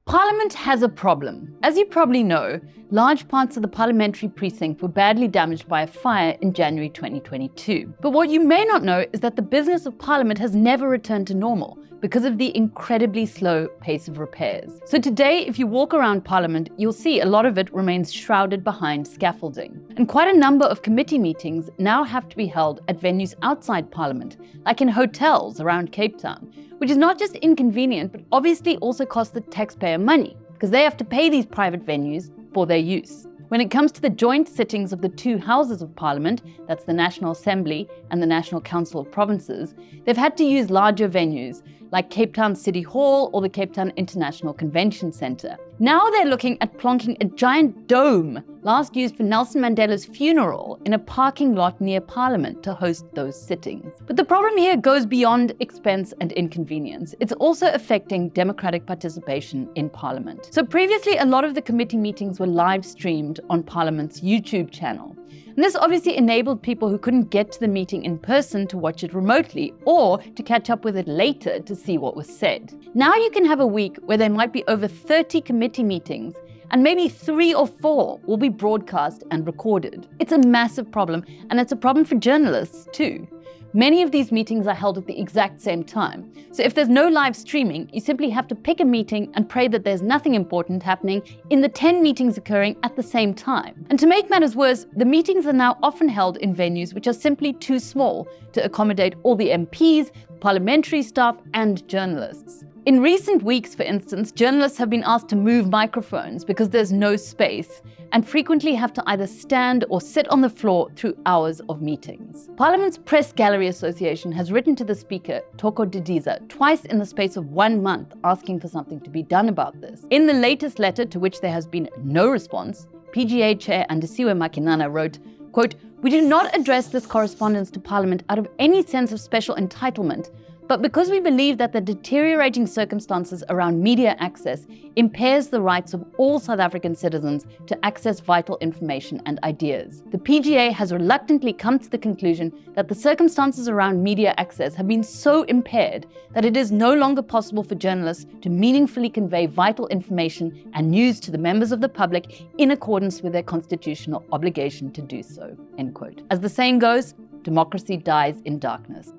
Parliament has a problem. As you probably know, large parts of the parliamentary precinct were badly damaged by a fire in January 2022. But what you may not know is that the business of Parliament has never returned to normal because of the incredibly slow pace of repairs. So today, if you walk around Parliament, you'll see a lot of it remains shrouded behind scaffolding. And quite a number of committee meetings now have to be held at venues outside Parliament, like in hotels around Cape Town, which is not just inconvenient, but obviously also costs the taxpayer money, because they have to pay these private venues for their use. When it comes to the joint sittings of the two houses of Parliament, that's the National Assembly and the National Council of Provinces, they've had to use larger venues, like Cape Town City Hall or the Cape Town International Convention Centre. Now they're looking at plonking a giant dome, last used for Nelson Mandela's funeral, in a parking lot near Parliament to host those sittings. But the problem here goes beyond expense and inconvenience. It's also affecting democratic participation in Parliament. So previously, a lot of the committee meetings were live streamed on Parliament's YouTube channel. And this obviously enabled people who couldn't get to the meeting in person to watch it remotely or to catch up with it later to see what was said. Now you can have a week where there might be over 30 committee meetings and maybe 3 or 4 will be broadcast and recorded. It's a massive problem, and it's a problem for journalists too. Many of these meetings are held at the exact same time. So if there's no live streaming, you simply have to pick a meeting and pray that there's nothing important happening in the 10 meetings occurring at the same time. And to make matters worse, the meetings are now often held in venues which are simply too small to accommodate all the MPs, parliamentary staff, and journalists. In recent weeks, for instance, journalists have been asked to move microphones because there's no space, and frequently have to either stand or sit on the floor through hours of meetings. Parliament's Press Gallery Association has written to the Speaker, Toko Didiza, twice in the space of 1 month asking for something to be done about this. In the latest letter, to which there has been no response, PGA Chair Andisiwe Makinana wrote, quote, "We do not address this correspondence to Parliament out of any sense of special entitlement, but because we believe that the deteriorating circumstances around media access impairs the rights of all South African citizens to access vital information and ideas. The PGA has reluctantly come to the conclusion that the circumstances around media access have been so impaired that it is no longer possible for journalists to meaningfully convey vital information and news to the members of the public in accordance with their constitutional obligation to do so." End quote. As the saying goes, democracy dies in darkness.